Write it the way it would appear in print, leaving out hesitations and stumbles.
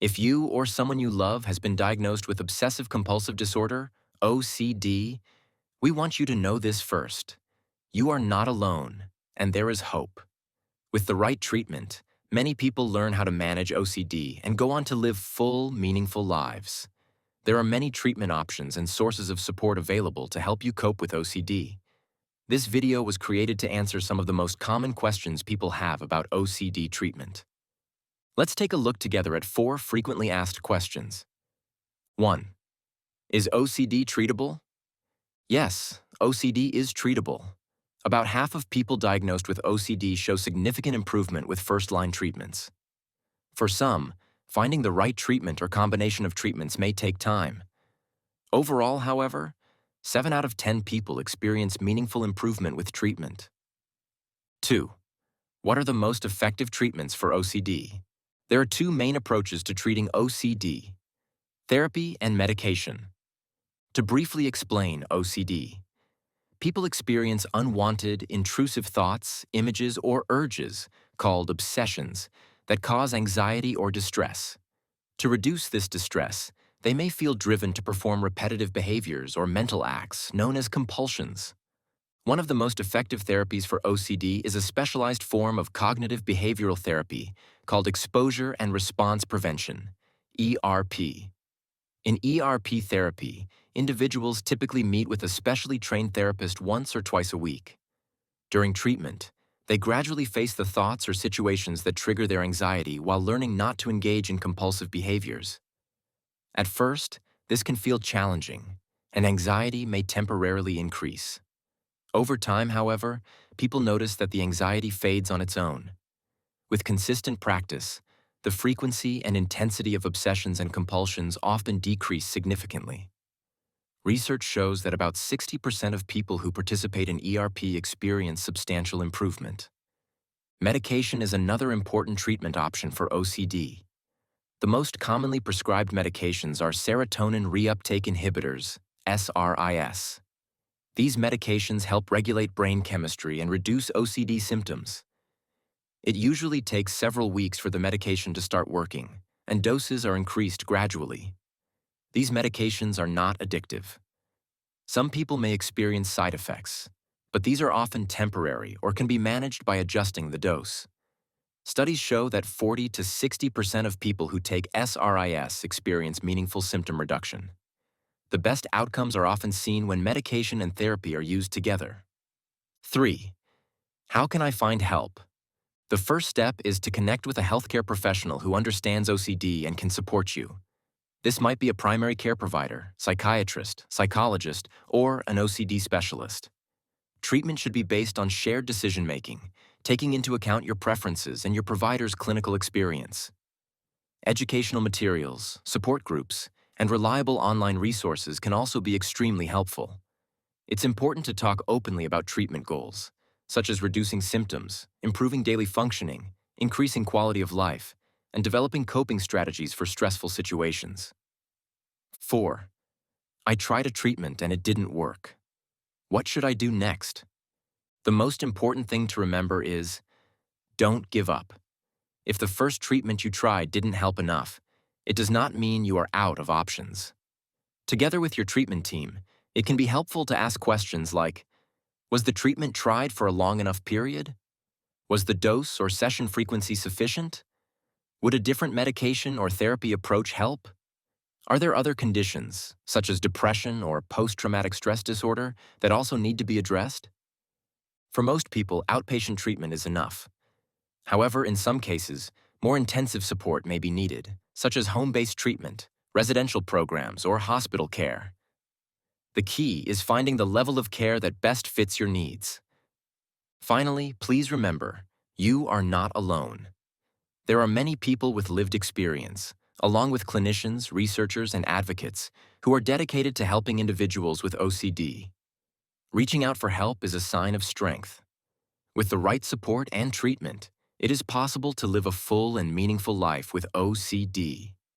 If you or someone you love has been diagnosed with obsessive compulsive disorder, OCD, we want you to know this first. You are not alone, and there is hope. With the right treatment, many people learn how to manage OCD and go on to live full, meaningful lives. There are many treatment options and sources of support available to help you cope with OCD. This video was created to answer some of the most common questions people have about OCD treatment. Let's take a look together at 4 frequently asked questions. 1. Is OCD treatable? Yes, OCD is treatable. About half of people diagnosed with OCD show significant improvement with first-line treatments. For some, finding the right treatment or combination of treatments may take time. Overall, however, 7 out of 10 people experience meaningful improvement with treatment. 2. What are the most effective treatments for OCD? There are 2 main approaches to treating OCD: therapy and medication. To briefly explain OCD, people experience unwanted, intrusive thoughts, images, or urges, called obsessions, that cause anxiety or distress. To reduce this distress, they may feel driven to perform repetitive behaviors or mental acts known as compulsions. One of the most effective therapies for OCD is a specialized form of cognitive behavioral therapy called exposure and response prevention, ERP. In ERP therapy, individuals typically meet with a specially trained therapist once or twice a week. During treatment, they gradually face the thoughts or situations that trigger their anxiety while learning not to engage in compulsive behaviors. At first, this can feel challenging, and anxiety may temporarily increase. Over time, however, people notice that the anxiety fades on its own. With consistent practice, the frequency and intensity of obsessions and compulsions often decrease significantly. Research shows that about 60% of people who participate in ERP experience substantial improvement. Medication is another important treatment option for OCD. The most commonly prescribed medications are serotonin reuptake inhibitors, SRIs. These medications help regulate brain chemistry and reduce OCD symptoms. It usually takes several weeks for the medication to start working, and doses are increased gradually. These medications are not addictive. Some people may experience side effects, but these are often temporary or can be managed by adjusting the dose. Studies show that 40 to 60% of people who take SRIs experience meaningful symptom reduction. The best outcomes are often seen when medication and therapy are used together. 3. How can I find help? The first step is to connect with a healthcare professional who understands OCD and can support you. This might be a primary care provider, psychiatrist, psychologist, or an OCD specialist. Treatment should be based on shared decision-making, taking into account your preferences and your provider's clinical experience. Educational materials, support groups, and reliable online resources can also be extremely helpful. It's important to talk openly about treatment goals, such as reducing symptoms, improving daily functioning, increasing quality of life, and developing coping strategies for stressful situations. 4. I tried a treatment and it didn't work. What should I do next? The most important thing to remember is, don't give up. If the first treatment you tried didn't help enough, it does not mean you are out of options. Together with your treatment team, it can be helpful to ask questions like, was the treatment tried for a long enough period? Was the dose or session frequency sufficient? Would a different medication or therapy approach help? Are there other conditions, such as depression or post-traumatic stress disorder, that also need to be addressed? For most people, outpatient treatment is enough. However, in some cases, more intensive support may be needed, such as home-based treatment, residential programs, or hospital care. The key is finding the level of care that best fits your needs. Finally, please remember, you are not alone. There are many people with lived experience, along with clinicians, researchers, and advocates who are dedicated to helping individuals with OCD. Reaching out for help is a sign of strength. With the right support and treatment, it is possible to live a full and meaningful life with OCD.